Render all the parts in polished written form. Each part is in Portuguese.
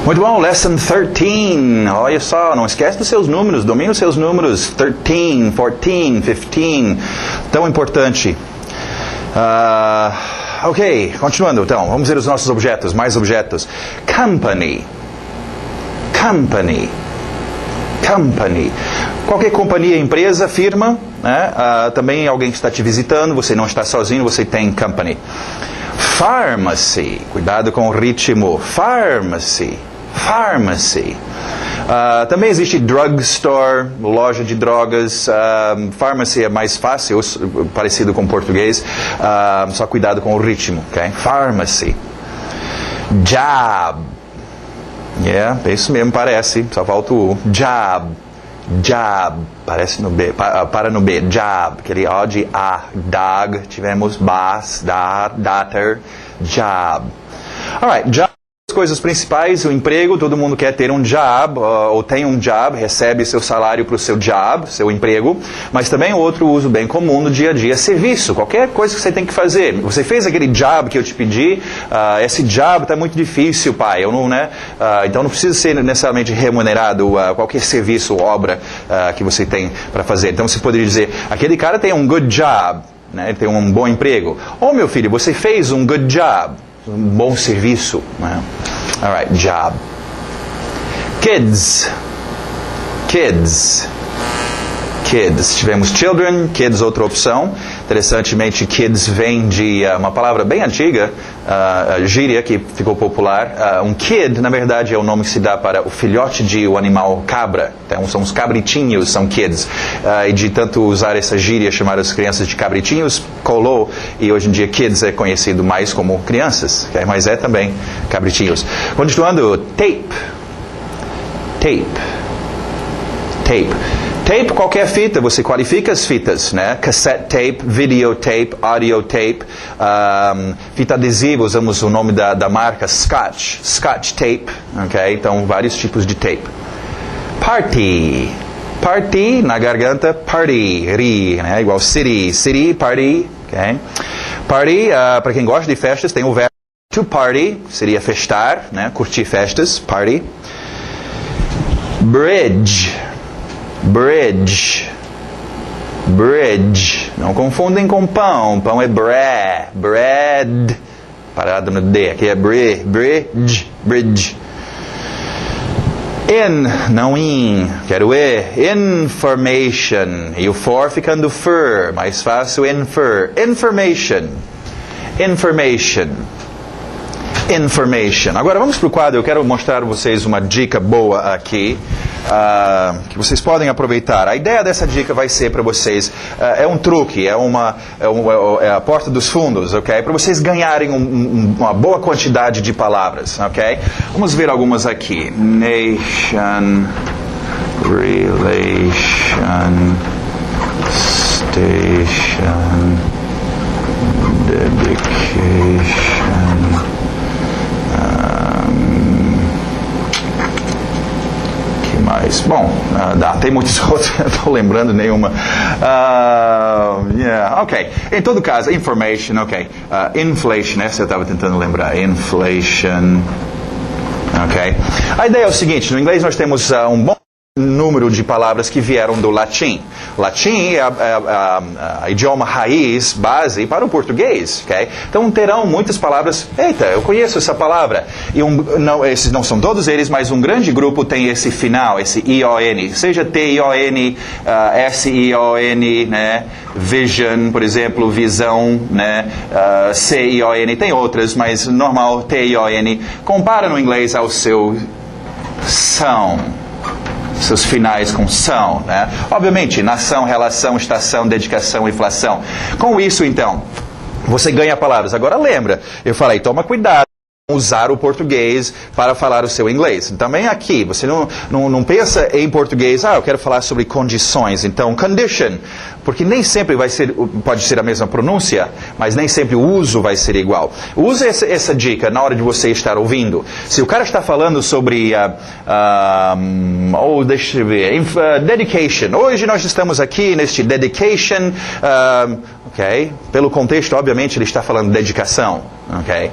Muito bom, lesson 13. Olha só, não esquece dos seus números, domine os seus números. 13, 14, 15. Tão importante. Ok, continuando então. Vamos ver os nossos objetos, mais objetos. Company. Company. Company. Qualquer companhia, empresa, firma, né? Também alguém que está te visitando, você não está sozinho, você tem company. Pharmacy. Cuidado com o ritmo. Pharmacy. Pharmacy. Também existe drugstore, loja de drogas. Pharmacy é mais fácil, parecido com português. Só cuidado com o ritmo, ok? Pharmacy. Job. Yeah, é isso mesmo, parece. Só falta o job. Job. Parece no B. Para no B. Job. Aquele O de A. Dog. Tivemos bas, daughter. Job. Alright, job. As coisas principais, o emprego, todo mundo quer ter um job, ou tem um job, recebe seu salário para o seu job, seu emprego, mas também outro uso bem comum no dia a dia, serviço, qualquer coisa que você tem que fazer. Você fez aquele job que eu te pedi, esse job está muito difícil, pai, eu não, né? Então não precisa ser necessariamente remunerado qualquer serviço, obra que você tem para fazer. Então você poderia dizer, aquele cara tem um good job, né? Ele tem um bom emprego. Ou meu filho, você fez um good job. Um bom serviço. Né? Alright, job. Kids. Kids. Kids. Tivemos children, kids, outra opção. Interessantemente, kids vem de uma palavra bem antiga, gíria, que ficou popular. Um kid, na verdade, é o nome que se dá para o filhote de um animal cabra. Então, são os cabritinhos, são kids. E de tanto usar essa gíria, chamar as crianças de cabritinhos, colou. E hoje em dia, kids é conhecido mais como crianças, okay? Mas é também cabritinhos. Continuando, tape. Tape. Tape. Tape, qualquer fita, você qualifica as fitas, né? Cassette tape, videotape, audiotape, fita adesiva, usamos o nome da marca, Scotch, Scotch tape, ok? Então, vários tipos de tape. Party, party, na garganta, party, ri, né? Igual city, city, party, ok? Party, para quem gosta de festas, tem o verbo to party, seria festar, né? Curtir festas, party. Bridge. Bridge. Bridge. Não confundem com pão. Pão é bread. Bread. Parado no D. Aqui é bridge. Bridge. In, não in. Quero E. Information. E o for ficando fur. Mais fácil, infer. Information. Information. Information. Agora vamos para o quadro. Eu quero mostrar a vocês uma dica boa aqui. Que vocês podem aproveitar. A ideia dessa dica vai ser para vocês, é um truque, é a porta dos fundos, ok? Para vocês ganharem uma boa quantidade de palavras, ok? Vamos ver algumas aqui. Nation, relation, station, dedication. Mas, bom, tem muitos outros, não estou lembrando nenhuma. Ok. Em todo caso, information, ok. Inflation, essa eu estava tentando lembrar. Inflation. Ok. A ideia é o seguinte, no inglês nós temos um bom número de palavras que vieram do latim. Latim é a idioma raiz, base para o português, ok? Então terão muitas palavras, eita, eu conheço essa palavra. E esses não são todos eles, mas um grande grupo tem esse final, esse I-O-N, seja T-I-O-N, S-I-O-N, né? Vision, por exemplo, visão, né? C-I-O-N, tem outras, mas normal, T-I-O-N. Compara no inglês ao seu são. Seus finais com são, né? Obviamente, nação, relação, estação, dedicação, inflação. Com isso, então, você ganha palavras. Agora lembra, eu falei, toma cuidado com usar o português para falar o seu inglês. Também aqui, você não pensa em português, eu quero falar sobre condições. Então, condition, porque nem sempre pode ser a mesma pronúncia, mas nem sempre o uso vai ser igual. Use essa dica na hora de você estar ouvindo. Se o cara está falando sobre, deixa eu ver, dedication. Hoje nós estamos aqui neste dedication, ok? Pelo contexto, obviamente, ele está falando dedicação. Okay?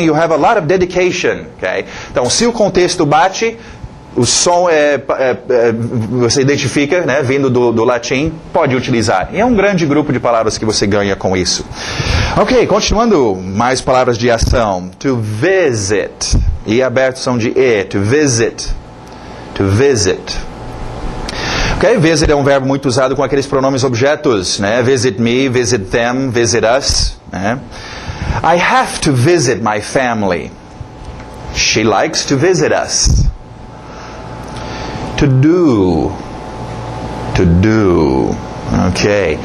You have a lot of dedication. Okay? Então, se o contexto bate, o som você identifica, né, vindo do latim, pode utilizar. E é um grande grupo de palavras que você ganha com isso. Ok, continuando, mais palavras de ação. To visit. E aberto são de E. To visit. To visit. Ok, visit é um verbo muito usado com aqueles pronomes objetos, né? Visit me, visit them, visit us. Né? I have to visit my family. She likes to visit us. To do. To do. Ok.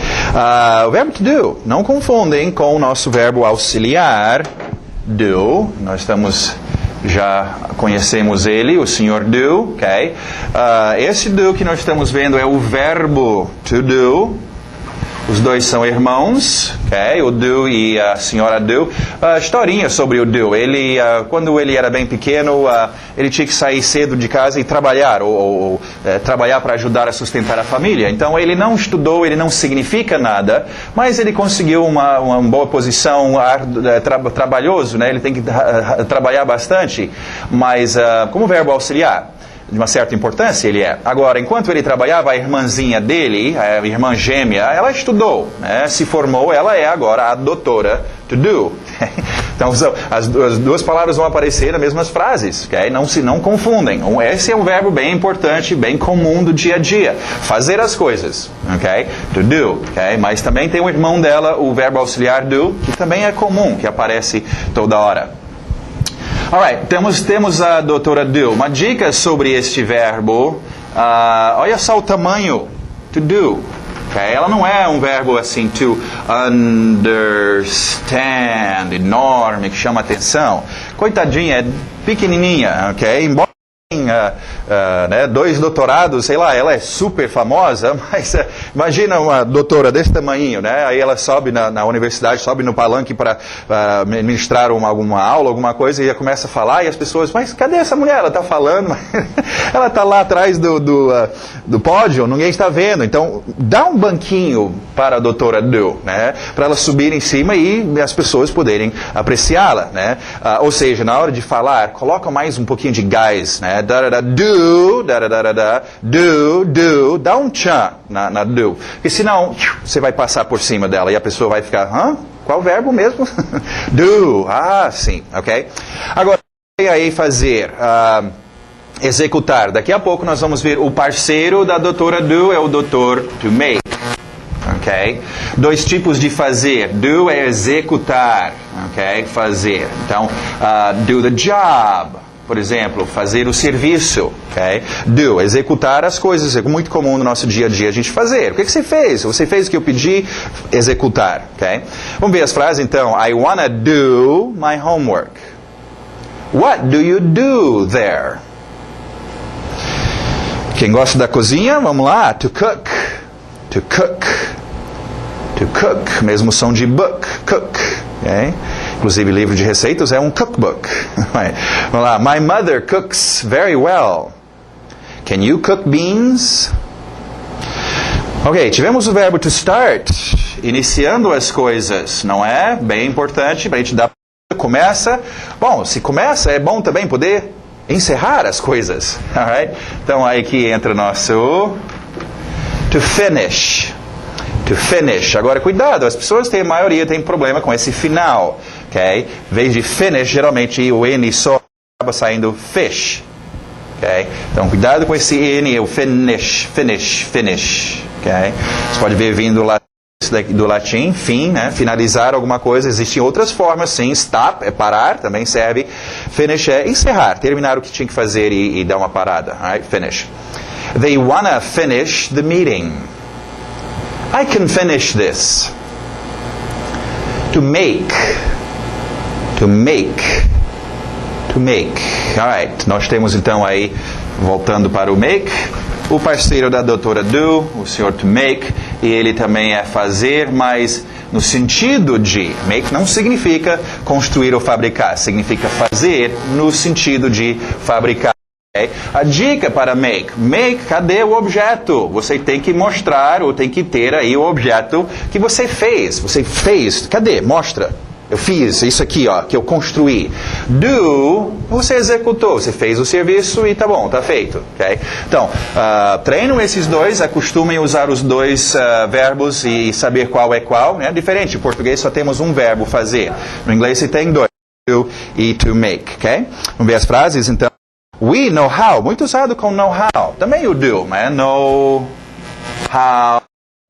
O verbo to do. Não confundem com o nosso verbo auxiliar. Do. Nós já conhecemos ele, o senhor do. Ok. Esse do que nós estamos vendo é o verbo to do. Os dois são irmãos, okay? O do e a senhora do. Historinha sobre o do. Ele, quando ele era bem pequeno, ele tinha que sair cedo de casa e trabalhar, ou trabalhar para ajudar a sustentar a família. Então ele não estudou, ele não significa nada, mas ele conseguiu uma boa posição, trabalhoso, né? Ele tem que trabalhar bastante, mas como verbo auxiliar. De uma certa importância ele é. Agora, enquanto ele trabalhava, a irmãzinha dele, a irmã gêmea, ela estudou, né? Se formou, ela é agora a doutora to do. Então, as duas palavras vão aparecer nas mesmas frases, okay? Não confundem. Esse é um verbo bem importante, bem comum do dia a dia. Fazer as coisas, okay? To do, okay? Mas também tem o irmão dela, o verbo auxiliar do, que também é comum, que aparece toda hora. Alright, temos a doutora do. Uma dica sobre este verbo. Olha só o tamanho. To do. Okay? Ela não é um verbo assim, to understand, enorme, que chama atenção. Coitadinha, é pequenininha, ok? Embora né, 2 doutorados, sei lá, ela é super famosa, mas imagina uma doutora desse tamanho, né? Aí ela sobe na universidade, sobe no palanque para ministrar alguma aula, alguma coisa, e ela começa a falar, e as pessoas, mas cadê essa mulher? Ela está falando, ela está lá atrás do pódio, ninguém está vendo. Então, dá um banquinho para a doutora do, né? Para ela subir em cima e as pessoas poderem apreciá-la, né? Ou seja, na hora de falar, coloca mais um pouquinho de gás, né? Do, dá um tchan na do. Porque senão, você vai passar por cima dela e a pessoa vai ficar, qual verbo mesmo? Do, sim, ok? Agora, aí fazer, executar. Daqui a pouco nós vamos ver o parceiro da doutora do é o doutor to make. Ok? 2 tipos de fazer. Do é executar, ok? Fazer. Então, do the job. Por exemplo, fazer o serviço, ok? Do, executar as coisas, é muito comum no nosso dia a dia a gente fazer. O que você fez? Você fez o que eu pedi? Executar, ok? Vamos ver as frases então. I wanna do my homework. What do you do there? Quem gosta da cozinha, vamos lá. To cook. To cook. To cook. Mesmo som de book. Cook. Okay? Inclusive, livro de receitas é um cookbook. Vamos lá. My mother cooks very well. Can you cook beans? Ok, tivemos o verbo to start, iniciando as coisas, não é? Bem importante para a gente dar. Começa. Bom, se começa, é bom também poder encerrar as coisas. Alright? Então, aí que entra o nosso to finish. To finish. Agora, cuidado, as pessoas a maioria tem problema com esse final. Ok? Em vez de finish, geralmente o N só acaba saindo fish. Ok? Então, cuidado com esse N, o finish. Ok? Você pode ver vindo do latim, fim, né? Finalizar alguma coisa. Existem outras formas, sim. Stop é parar, também serve. Finish é encerrar, terminar o que tinha que fazer e dar uma parada. Alright? Finish. They wanna finish the meeting. I can finish this. To make. To make. To make. Alright. Nós temos então aí, voltando para o make, o parceiro da doutora do, o senhor to make, e ele também é fazer, mas no sentido de make não significa construir ou fabricar, significa fazer no sentido de fabricar. Okay? A dica para make, cadê o objeto? Você tem que mostrar ou tem que ter aí o objeto que você fez. Você fez, cadê? Mostra. Eu fiz isso aqui, ó, que eu construí. Do, você executou, você fez o serviço e tá bom, tá feito. Okay? Então, treinam esses dois, acostumem usar os dois verbos e saber qual é qual. Né? Diferente, em português só temos um verbo, fazer. No inglês você tem dois, do e to make. Okay? Vamos ver as frases, então. We know how, muito usado com know how. Também o do, né? Know how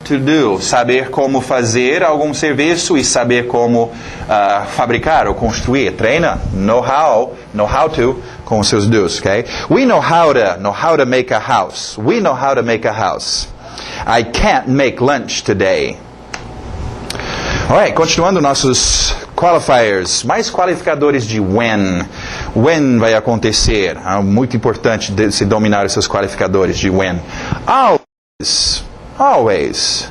to do, saber como fazer algum serviço e saber como fabricar ou construir. Treina, know how to, com os seus do's, okay? We know how to make a house. We know how to make a house. I can't make lunch today. Alright, continuando nossos qualifiers, mais qualificadores de when. When vai acontecer. Muito importante se dominar esses qualificadores de when. Always.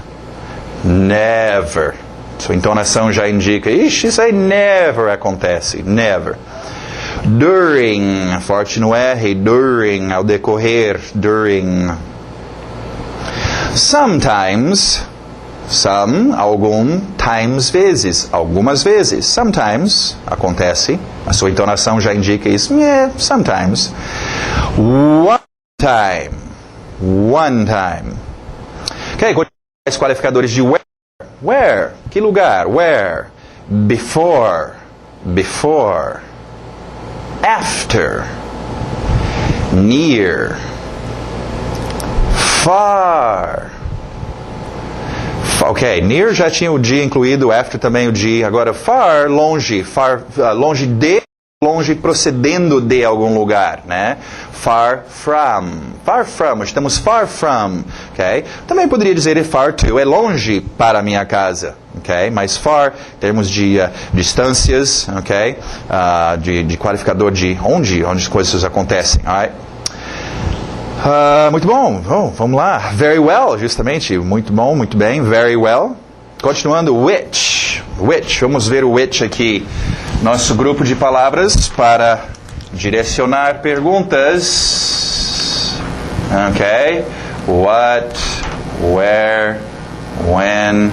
Never. Sua entonação já indica, ixi, isso aí never acontece. Never. During. Forte no R. During. Ao decorrer. During. Sometimes. Some. Algum. Times. Vezes. Algumas vezes. Sometimes. Acontece. A sua entonação já indica isso. Yeah, sometimes. One time. One time. Ok, os qualificadores de where. Where? Que lugar? Where? Before. Before. After. Near. Far. Ok, near já tinha o de incluído, after também o de. Agora, far, longe. Far, longe de, longe procedendo de algum lugar, né? Far from. Far from, estamos far from, ok? Também poderia dizer far to, é longe para a minha casa, ok? Mas far, em termos de distâncias, ok? De qualificador de onde as coisas acontecem, alright? Muito bom, vamos lá. Very well, justamente, muito bom, muito bem, very well. Continuando, which. Which, vamos ver o which aqui. Nosso grupo de palavras para direcionar perguntas. Ok. What, where, when,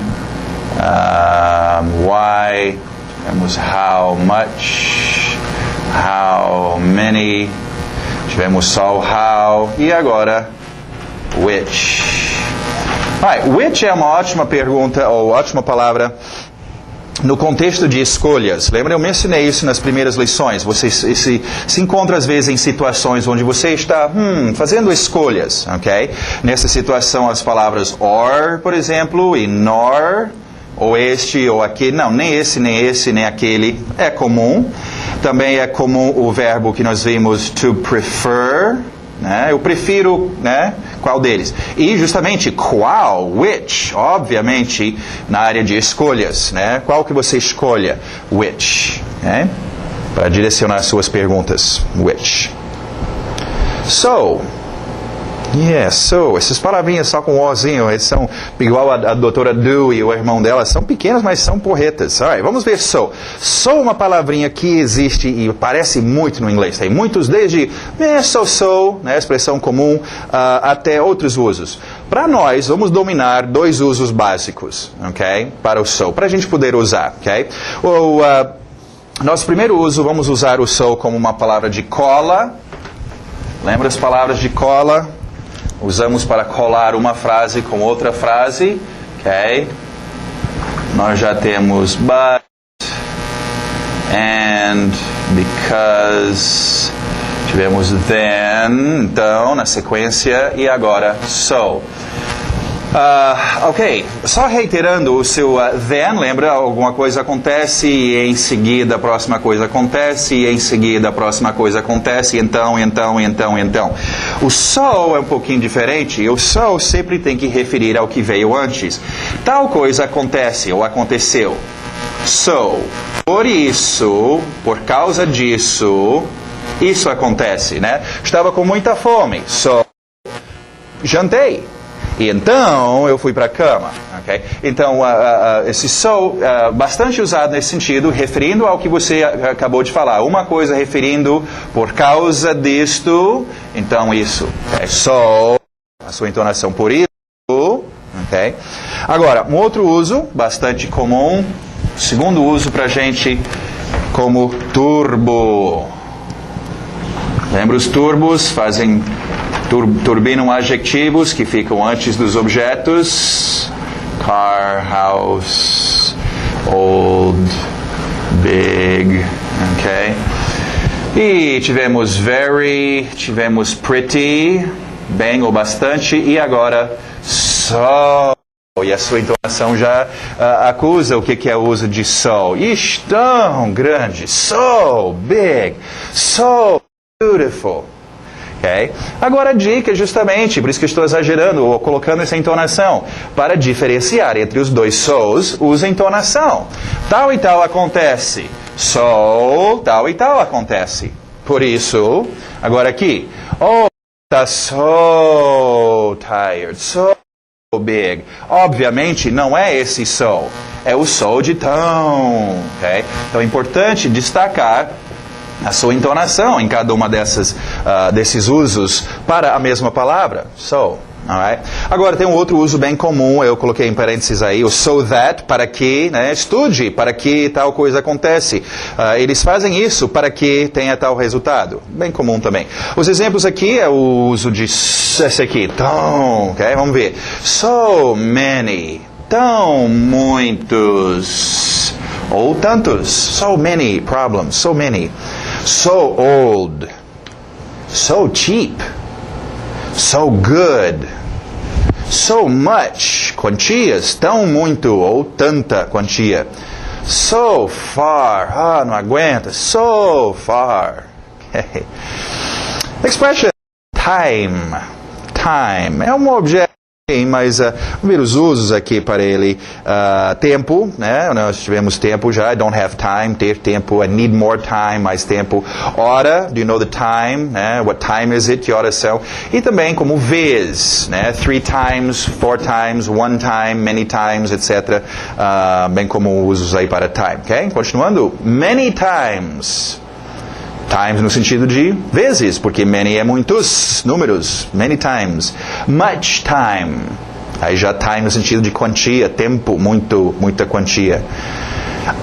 why, temos how much, how many, tivemos só o how, e agora which. Right, which é uma ótima pergunta, ou ótima palavra, no contexto de escolhas. Lembra, eu mencionei isso nas primeiras lições. Você se encontra às vezes em situações onde você está fazendo escolhas, ok? Nessa situação as palavras or, por exemplo, e nor, ou este ou aquele, não, nem esse, nem aquele, é comum. Também é comum o verbo que nós vimos to prefer, né? Eu prefiro, né? Qual deles? E justamente qual, which, obviamente na área de escolhas, né? Qual que você escolha? Which, né? Para direcionar suas perguntas, which. So, yes, so, essas palavrinhas só com ozinho, eles são igual a doutora Dewey e o irmão dela, são pequenas, mas são porretas. Alright, vamos ver so. So é uma palavrinha que existe e aparece muito no inglês. Tem muitos, desde so, né, expressão comum, até outros usos. Para nós, vamos dominar dois usos básicos, ok? Para o so, para a gente poder usar, ok? Nosso primeiro uso, vamos usar o so como uma palavra de cola. Lembra as palavras de cola? Usamos para colar uma frase com outra frase, ok? Nós já temos but, and, because, tivemos then, então, na sequência, e agora so. Ok, só reiterando o seu then, lembra? Alguma coisa acontece e em seguida a próxima coisa acontece e em seguida a próxima coisa acontece, então. O so é um pouquinho diferente, e o so sempre tem que referir ao que veio antes. Tal coisa acontece ou aconteceu. So, por isso, por causa disso, isso acontece, né? Estava com muita fome, so, jantei. E então eu fui para a cama, ok? Então esse so bastante usado nesse sentido, referindo ao que você acabou de falar. Uma coisa referindo por causa disto, então isso. Okay? So, a sua entonação por isso, ok? Agora, um outro uso bastante comum, Segundo uso para a gente como turbo. Lembra os turbos? Turbinam adjetivos que ficam antes dos objetos. Car, house, old, big, ok? E tivemos very, tivemos pretty, bem ou bastante, e agora so. E a sua entonação já acusa o que é o uso de so. Ixi, tão grande, so big, so beautiful. Okay? Agora a dica é justamente, por isso que eu estou exagerando ou colocando essa entonação, para diferenciar entre os dois so's, usa entonação. Tal e tal acontece. So, tal e tal acontece. Por isso, agora aqui, oh, tá so tired, so big. Obviamente não é esse so, é o so de tão. Okay? Então é importante destacar a sua entonação em cada uma desses usos para a mesma palavra. So, alright? Agora tem um outro uso bem comum, eu coloquei em parênteses aí, o so that, para que, né, estude, para que tal coisa acontece. Eles fazem isso para que tenha tal resultado. Bem comum também. Os exemplos aqui é o uso de esse aqui, tão, ok? Vamos ver. So many, tão muitos, ou tantos, so many problems, so many. So old, so cheap, so good, so much, quantias, tão muito ou tanta quantia. So far, não aguenta, so far. Okay. Expression time, time, é um objeto. Mas vamos ver os usos aqui para ele. Tempo, né? Nós tivemos tempo já. I don't have time, ter tempo. I need more time, mais tempo. Hora, do you know the time? Né? What time is it? Que horas são? E também como vez, né? 3 times, 4 times, 1 time, many times, etc. Bem como usos aí para time, ok? Continuando. Many times. Times no sentido de vezes, porque many é muitos números, many times. Much time. Aí já time no sentido de quantia, tempo, muita quantia.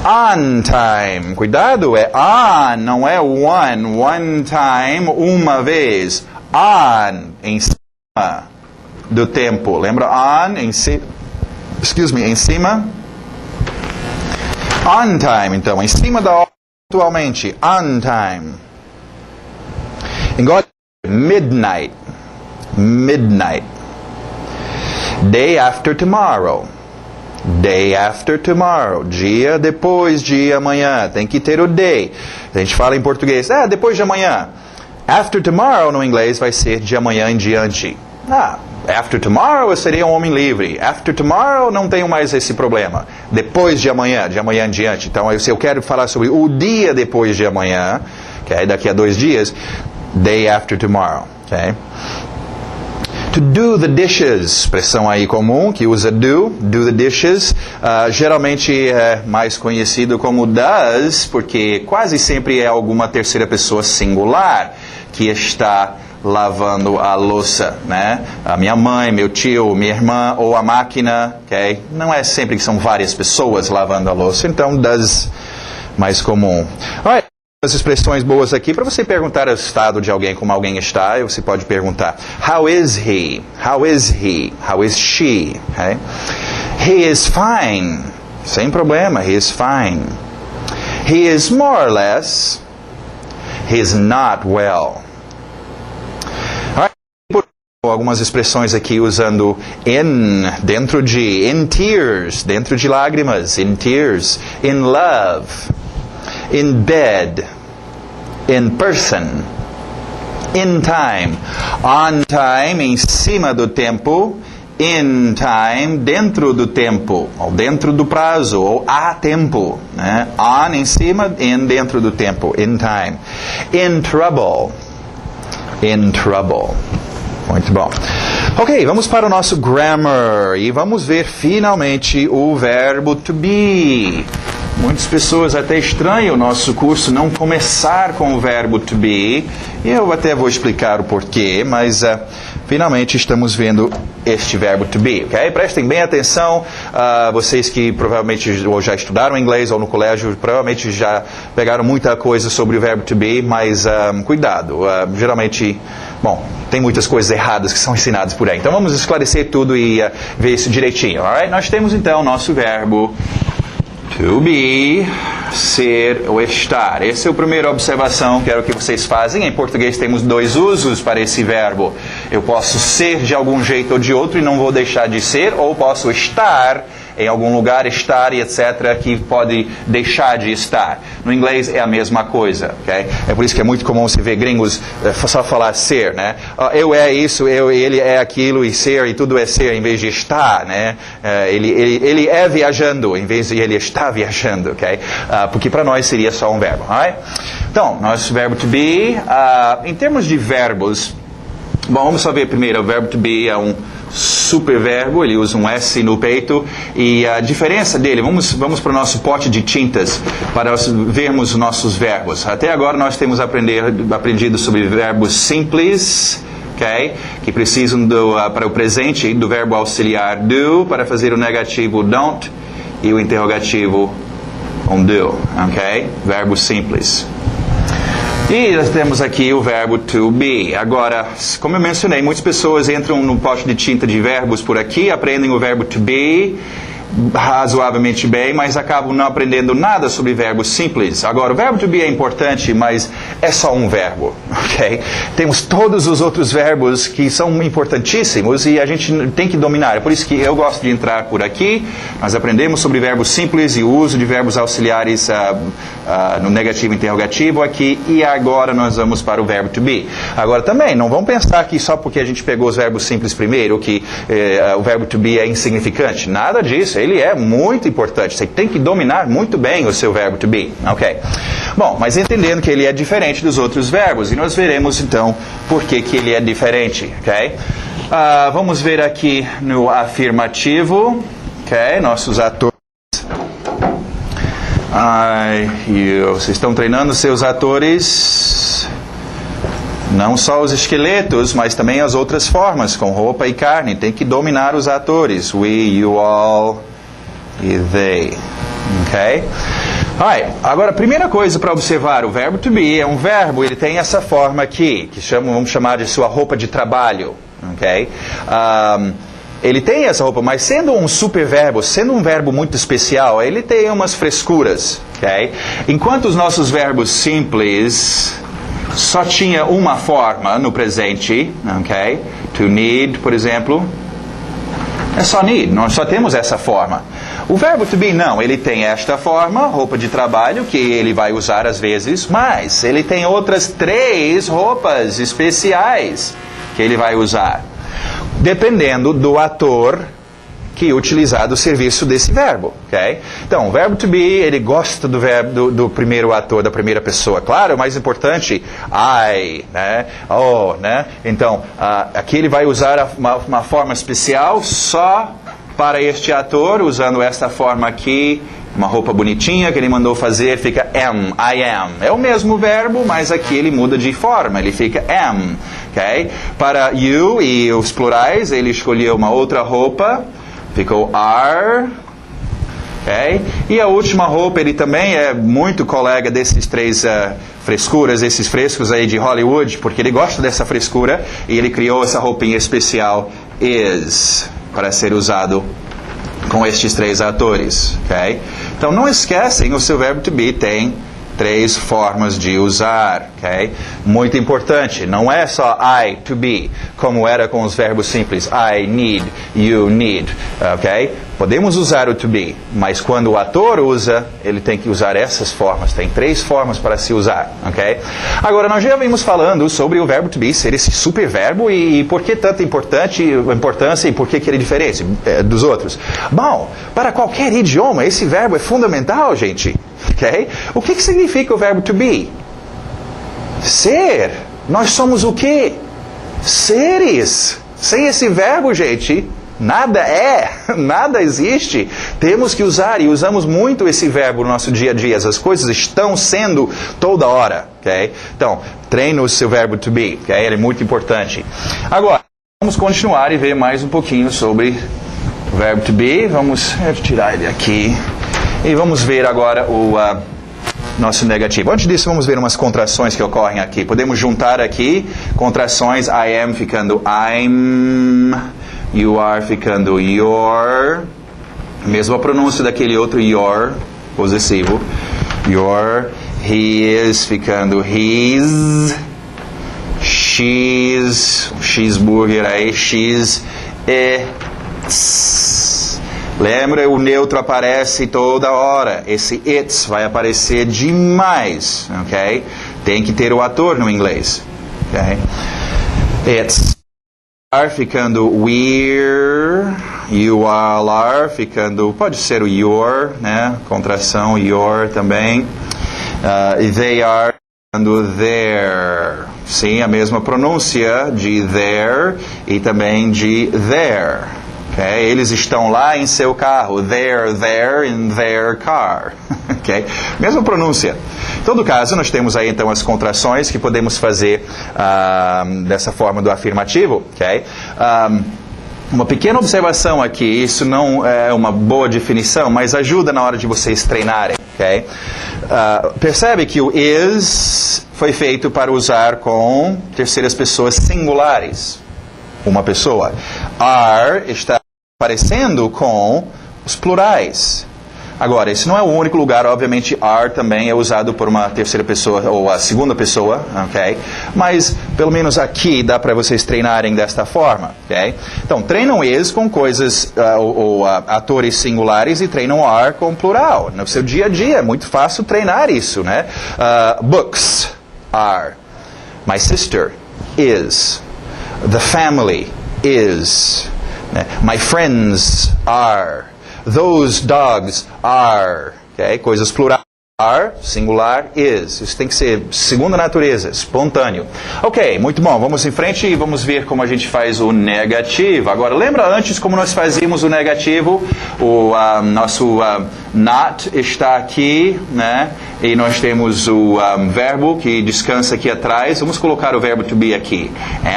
On time. Cuidado, é on, não é one. One time, uma vez. On, em cima do tempo. Lembra on, em cima? Em cima. On time, então, em cima da hora. Atualmente, on time. Agora, midnight. Midnight. Day after tomorrow. Day after tomorrow. Dia depois de amanhã. Tem que ter o day. A gente fala em português, depois de amanhã. After tomorrow no inglês vai ser de amanhã em diante. After tomorrow eu seria um homem livre. After tomorrow não tenho mais esse problema. Depois de amanhã em diante. Então, se eu quero falar sobre o dia depois de amanhã, okay, daqui a 2 dias, day after tomorrow. Okay? To do the dishes, expressão aí comum que usa do the dishes, geralmente é mais conhecido como does, porque quase sempre é alguma terceira pessoa singular que está lavando a louça, né? A minha mãe, meu tio, minha irmã ou a máquina, ok? Não é sempre que são várias pessoas lavando a louça, então does mais comum. Alright, as expressões boas aqui para você perguntar o estado de alguém, como alguém está, e você pode perguntar: How is he? How is he? How is she? Okay? He is fine. Sem problema, he is fine. He is more or less. He is not well. Algumas expressões aqui usando in, dentro de, in tears, dentro de lágrimas, in tears, in love, in bed, in person, in time, on time, em cima do tempo, in time, dentro do tempo, ou dentro do prazo, ou a tempo, né? On em cima, in dentro do tempo, in time, in trouble, in trouble. Muito bom. Ok, vamos para o nosso grammar e vamos ver finalmente o verbo to be. Muitas pessoas até estranham o nosso curso não começar com o verbo to be. Eu até vou explicar o porquê, mas finalmente estamos vendo este verbo to be, ok? Prestem bem atenção, vocês que provavelmente ou já estudaram inglês ou no colégio, provavelmente já pegaram muita coisa sobre o verbo to be, mas cuidado, geralmente, bom, tem muitas coisas erradas que são ensinadas por aí. Então vamos esclarecer tudo e ver isso direitinho, alright? Nós temos então nosso verbo to be, ser ou estar. Essa é a primeira observação que quero que vocês façam. Em português temos dois usos para esse verbo. Eu posso ser de algum jeito ou de outro e não vou deixar de ser, ou posso estar em algum lugar, estar e etc., que pode deixar de estar. No inglês é a mesma coisa, ok? É por isso que é muito comum você ver gringos só falar ser, né? Eu é isso, ele é aquilo, e ser, e tudo é ser, em vez de estar, né? Ele é viajando, em vez de ele está viajando, ok? Porque para nós seria só um verbo, alright? Então, nosso verbo to be, em termos de verbos, bom, vamos só ver primeiro, o verbo to be é um superverbo, ele usa um S no peito, e a diferença dele, vamos para o nosso pote de tintas para vermos os nossos verbos. Até agora nós temos aprendido sobre verbos simples, okay, que precisam para o presente do verbo auxiliar do, para fazer o negativo don't, e o interrogativo do, ok? Verbo simples. E nós temos aqui o verbo to be. Agora, como eu mencionei, muitas pessoas entram no pote de tinta de verbos por aqui, aprendem o verbo to be razoavelmente bem, mas acabam não aprendendo nada sobre verbos simples. Agora, o verbo to be é importante, mas é só um verbo, ok? Temos todos os outros verbos que são importantíssimos e a gente tem que dominar. É por isso que eu gosto de entrar por aqui. Nós aprendemos sobre verbos simples e o uso de verbos auxiliares no negativo e interrogativo aqui, e agora nós vamos para o verbo to be. Agora também, não vamos pensar que só porque a gente pegou os verbos simples primeiro, que o verbo to be é insignificante. Nada disso. Ele é muito importante. Você tem que dominar muito bem o seu verbo to be. Ok? Bom, mas entendendo que ele é diferente dos outros verbos, e nós veremos então por que ele é diferente. Ok? Vamos ver aqui no afirmativo. Ok? Nossos atores. Vocês estão treinando seus atores, não só os esqueletos, mas também as outras formas, com roupa e carne. Tem que dominar os atores. We, you, all e they. Ok? Agora, a primeira coisa para observar, o verbo to be é um verbo, ele tem essa forma aqui, que vamos chamar de sua roupa de trabalho. Ok? Ele tem essa roupa, mas sendo um superverbo, sendo um verbo muito especial, ele tem umas frescuras. Ok? Enquanto os nossos verbos simples só tinha uma forma no presente, ok? To need, por exemplo, é só need, nós só temos essa forma. O verbo to be não, ele tem esta forma, roupa de trabalho, que ele vai usar às vezes, mas ele tem outras 3 roupas especiais que ele vai usar, dependendo do ator que utilizar do serviço desse verbo, ok? Então, o verbo to be, ele gosta do verbo do primeiro ator, da primeira pessoa. Claro, o mais importante, I, né? Oh, né? Então, aqui ele vai usar uma forma especial só para este ator, usando esta forma aqui, uma roupa bonitinha que ele mandou fazer, fica am, I am. É o mesmo verbo, mas aqui ele muda de forma, ele fica am, ok? Para you e os plurais, ele escolheu uma outra roupa, ficou are, ok? E a última roupa, ele também é muito colega desses 3 frescuras, esses frescos aí de Hollywood, porque ele gosta dessa frescura, e ele criou essa roupinha especial, is, para ser usado com estes 3 atores, ok? Então não esquecem, o seu verbo to be tem 3 formas de usar, ok? Muito importante, não é só I, to be, como era com os verbos simples, I need, you need, ok? Podemos usar o to be, mas quando o ator usa, ele tem que usar essas formas, tem 3 formas para se usar, ok? Agora, nós já vimos falando sobre o verbo to be ser esse superverbo e por que tanta importância e por que ele é diferente dos outros. Bom, para qualquer idioma, esse verbo é fundamental, gente. Okay? O que significa o verbo to be? Ser. Nós somos o quê? Seres. Sem esse verbo, gente, nada é, nada existe. Temos que usar, e usamos muito esse verbo no nosso dia a dia. As coisas estão sendo toda hora. Okay? Então, treine o seu verbo to be. Okay? Ele é muito importante. Agora, Vamos continuar e ver mais um pouquinho sobre o verbo to be. Vamos tirar ele aqui. E vamos ver agora o nosso negativo. Antes disso, vamos ver umas contrações que ocorrem aqui. Podemos juntar aqui contrações. I am ficando I'm. You are ficando your. Mesma pronúncia daquele outro your, possessivo. Your. He is ficando his. She's. Cheeseburger aí. She's. It's. Lembra, o neutro aparece toda hora. Esse it's vai aparecer demais, ok? Tem que ter o ator no inglês, ok? It's. Are ficando we're. You all are ficando, pode ser o your, né? Contração, your também. They are ficando their. Sim, a mesma pronúncia de there e também de there. Okay? Eles estão lá em seu carro. They're there in their car. Okay? Mesma pronúncia. Em todo caso, nós temos aí então as contrações que podemos fazer dessa forma do afirmativo. Okay? Uma pequena observação aqui, isso não é uma boa definição, mas ajuda na hora de vocês treinarem. Okay? Percebe que o is foi feito para usar com terceiras pessoas singulares. Uma pessoa. Are está aparecendo com os plurais. Agora, esse não é o único lugar, obviamente, are também é usado por uma terceira pessoa, ou a segunda pessoa, ok? Mas, pelo menos aqui, dá para vocês treinarem desta forma, ok? Então, treinam is com coisas, ou atores singulares, e treinam are com plural. No seu dia a dia, é muito fácil treinar isso, né? Books, are. My sister, is. The family, is. My friends, are. Those dogs are. Okay? Coisas plurais. Are, singular, is. Isso tem que ser segunda natureza, espontâneo. Ok, muito bom. Vamos em frente e vamos ver como a gente faz o negativo. Agora, lembra antes como nós fazíamos o negativo? O nosso not está aqui, né? E nós temos o verbo que descansa aqui atrás. Vamos colocar o verbo to be aqui.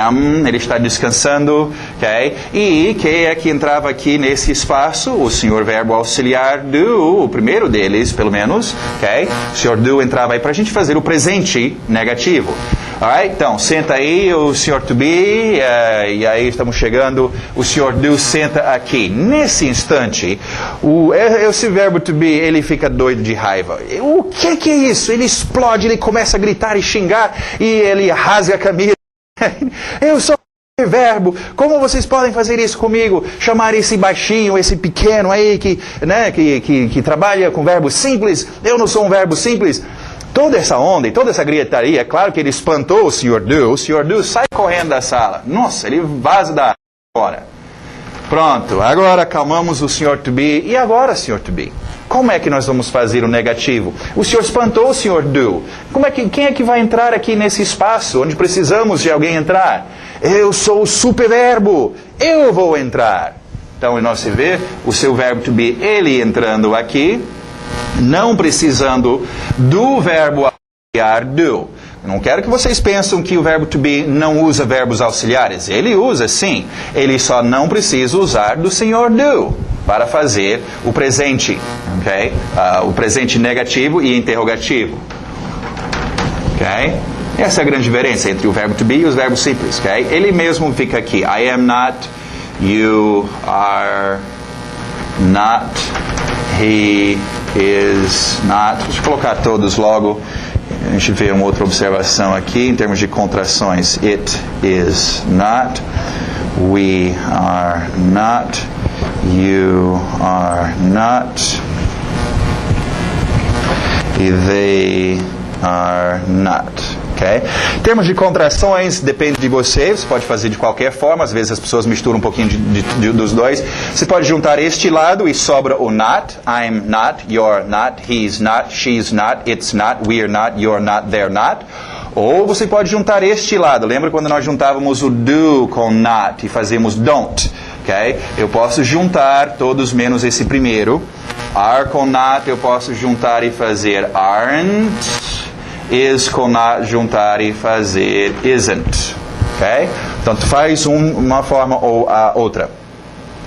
Am, ele está descansando, ok? E quem é que entrava aqui nesse espaço? O senhor verbo auxiliar do, o primeiro deles, pelo menos, ok? O senhor do entrava aí para a gente fazer o presente negativo. Alright? Então, senta aí o senhor to be, e aí estamos chegando, o senhor do senta aqui. Nesse instante, esse verbo to be, ele fica doido de raiva. O que é isso? Ele explode, ele começa a gritar e xingar, e ele rasga a camisa. Eu sou verbo, como vocês podem fazer isso comigo? Chamar esse baixinho, esse pequeno aí que trabalha com verbo simples, eu não sou um verbo simples. Toda essa onda e toda essa gritaria, é claro que ele espantou o Sr. Do sai correndo da sala. Nossa, ele vaza da fora. Pronto, agora acalmamos o Sr. To Be. E agora, Sr. To Be? Como é que nós vamos fazer o negativo? O senhor espantou o Sr. Do. Quem é que vai entrar aqui nesse espaço onde precisamos de alguém entrar? Eu sou o superverbo. Eu vou entrar. Então, nós se vê o seu verbo to be, ele entrando aqui, não precisando do verbo auxiliar do. Eu não quero que vocês pensem que o verbo to be não usa verbos auxiliares. Ele usa, sim. Ele só não precisa usar do senhor do para fazer o presente, ok? O presente negativo e interrogativo, ok? Essa é a grande diferença entre o verbo to be e os verbos simples, ok? Ele mesmo fica aqui. I am not, you are not, he is not. Deixa eu colocar todos logo. A gente vê uma outra observação aqui em termos de contrações. It is not, we are not, you are not, e they are not. Okay? Em termos de contrações, depende de você. Você pode fazer de qualquer forma. Às vezes as pessoas misturam um pouquinho dos dois. Você pode juntar este lado e sobra o not. I'm not, you're not, he's not, she's not, it's not, we're not, you're not, they're not. Ou você pode juntar este lado. Lembra quando nós juntávamos o do com not e fazíamos don't? Okay? Eu posso juntar todos menos esse primeiro. Are com not eu posso juntar e fazer aren't. Is com not juntar e fazer isn't. Okay? Então, tu faz uma forma ou a outra.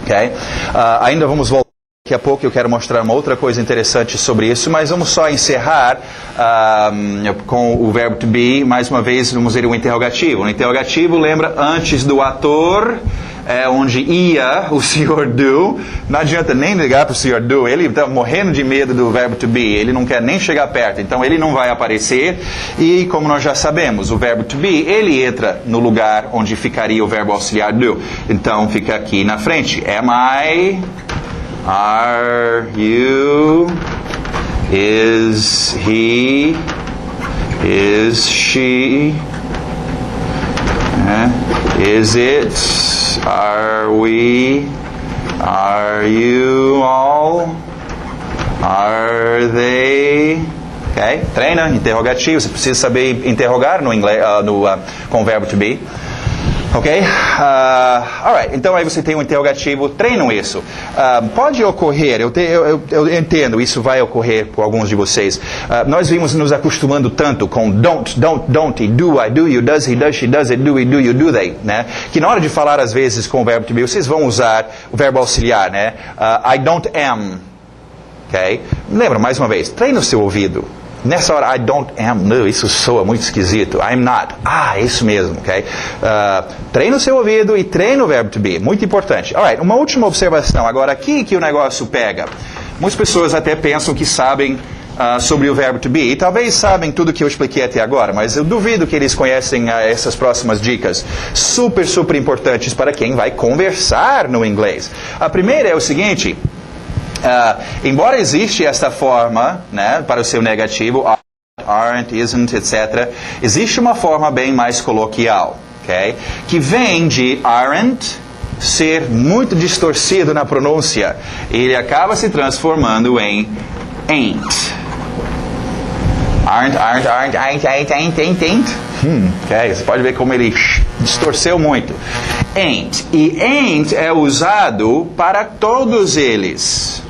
Okay? Ainda vamos voltar. Daqui a pouco eu quero mostrar uma outra coisa interessante sobre isso, mas vamos só encerrar com o verbo to be. Mais uma vez, vamos ver o interrogativo. O interrogativo, lembra, antes do ator, onde ia o Sr. Do. Não adianta nem ligar para o Sr. Do, ele está morrendo de medo do verbo to be, ele não quer nem chegar perto, então ele não vai aparecer. E como nós já sabemos, o verbo to be, ele entra no lugar onde ficaria o verbo auxiliar do. Então fica aqui na frente. Am I... Are you? Is he? Is she? Is it? Are we? Are you all? Are they? Ok? Treina, interrogativo. Você precisa saber interrogar no inglês, com o verbo to be. Ok? Alright, então aí você tem um interrogativo, treinam isso. Pode ocorrer, eu entendo, isso vai ocorrer por alguns de vocês. Nós vimos nos acostumando tanto com don't, e do, I do, you, does, he, does, she, does it, do, we, do, you, do, they, né? Que na hora de falar às vezes com o verbo to be, vocês vão usar o verbo auxiliar, né? I don't am. Ok? Lembra, mais uma vez, treina o seu ouvido. Nessa hora, I don't am, no, isso soa muito esquisito. I'm not. Isso mesmo, ok? Treina o seu ouvido e treina o verbo to be. Muito importante. Alright, uma última observação. Agora, aqui que o negócio pega. Muitas pessoas até pensam que sabem sobre o verbo to be. E talvez sabem tudo que eu expliquei até agora, mas eu duvido que eles conhecem essas próximas dicas. Super, super importantes para quem vai conversar no inglês. A primeira é o seguinte... embora existe esta forma, né, para o seu negativo, aren't, isn't, etc., existe uma forma bem mais coloquial, okay, que vem de aren't ser muito distorcido na pronúncia. Ele acaba se transformando em ain't. Aren't. Okay, você pode ver como ele distorceu muito. Ain't. E ain't é usado para todos eles.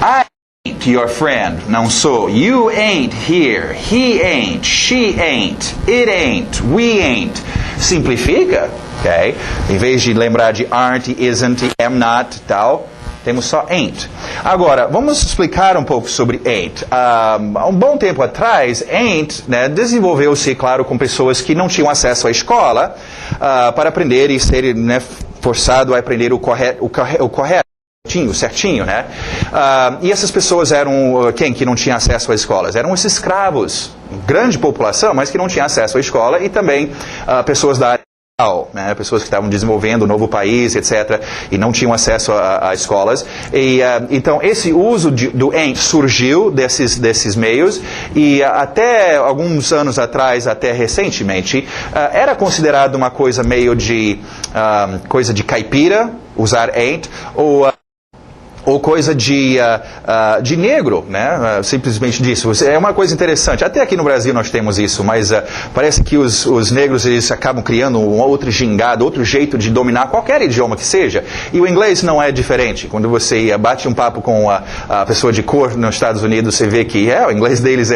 I ain't your friend. Não sou. You ain't here. He ain't. She ain't. It ain't. We ain't. Simplifica. Okay? Em vez de lembrar de aren't, isn't, am not, tal, temos só ain't. Agora, vamos explicar um pouco sobre ain't. Há um bom tempo atrás, ain't, né, desenvolveu-se, claro, com pessoas que não tinham acesso à escola para aprender e serem, né, forçado a aprender o correto. Certinho, né? E essas pessoas eram quem que não tinha acesso às escolas? Eram esses escravos, grande população, mas que não tinha acesso à escola, e também pessoas da área, né? Pessoas que estavam desenvolvendo um novo país, etc., e não tinham acesso a escolas. E, então, esse uso do ain't surgiu desses meios, e até alguns anos atrás, até recentemente, era considerado uma coisa meio de coisa de caipira, usar ain't, ou coisa de negro, né? Simplesmente disso. É uma coisa interessante. Até aqui no Brasil nós temos isso, mas parece que os negros eles acabam criando um outro gingado, outro jeito de dominar qualquer idioma que seja. E o inglês não é diferente. Quando você bate um papo com a pessoa de cor nos Estados Unidos, você vê que o inglês deles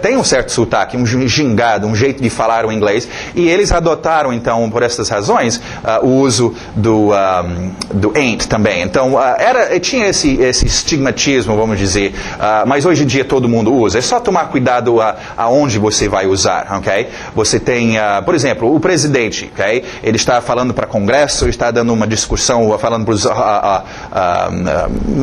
tem um certo sotaque, um gingado, um jeito de falar o inglês. E eles adotaram, então, por essas razões, o uso do ain't também. Então, tinha esse estigmatismo, vamos dizer, mas hoje em dia todo mundo usa. É só tomar cuidado aonde você vai usar, ok? Você tem, por exemplo, o presidente, ok? Ele está falando para Congresso, está dando uma discussão, falando para as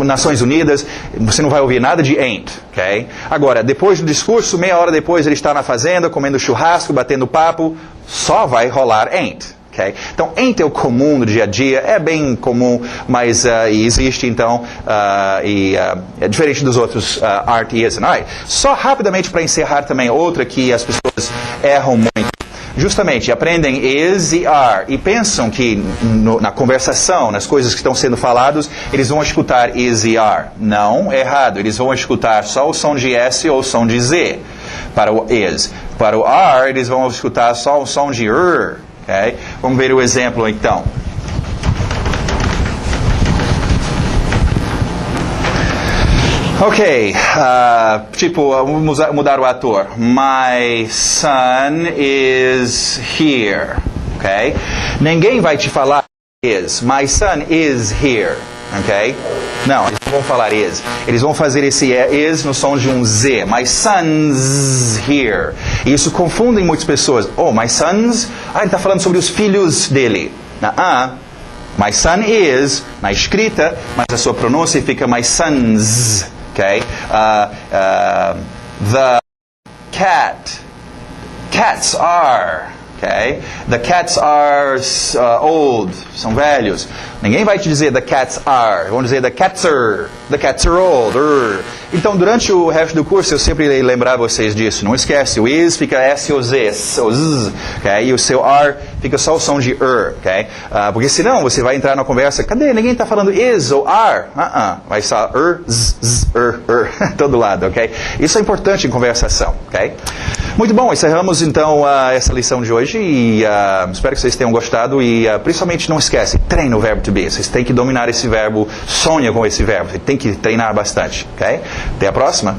Nações Unidas, você não vai ouvir nada de ain't, ok? Agora, depois do discurso, meia hora depois ele está na fazenda, comendo churrasco, batendo papo, só vai rolar ain't. Okay? Então, ain't é o comum no dia a dia, é bem comum, mas existe, então, é diferente dos outros aren't e isn't. Right. Só rapidamente para encerrar também, outra que as pessoas erram muito. Justamente, aprendem is e are e pensam que na conversação, nas coisas que estão sendo faladas, eles vão escutar is e are. Não, errado. Eles vão escutar só o som de S ou o som de Z para o is. Para o are, eles vão escutar só o som de Okay? Vamos ver o exemplo então. Ok, tipo, vamos mudar o ator. My son is here, ok? Ninguém vai te falar is. My son is here, ok? Não, eles não vão falar is. Eles vão fazer esse is no som de um Z. My son's here. E isso confunde muitas pessoas. Oh, my son's... ele está falando sobre os filhos dele. My son is, na escrita, mas a sua pronúncia fica my sons. Okay? The cats are, okay? The cats are old, são velhos. Ninguém vai te dizer the cats are, vão dizer the cats are old. Então, durante o resto do curso, eu sempre irei lembrar vocês disso. Não esquece, o is fica S-O-Z, okay? E o seu are fica só o som de okay? Porque senão você vai entrar na conversa, cadê? Ninguém está falando is ou are. Vai só todo lado, ok? Isso é importante em conversação, ok? Muito bom, encerramos então essa lição de hoje e espero que vocês tenham gostado e principalmente não esquece, treine o verbo to be. Vocês têm que dominar esse verbo, sonha com esse verbo, você tem que treinar bastante, ok? Até a próxima!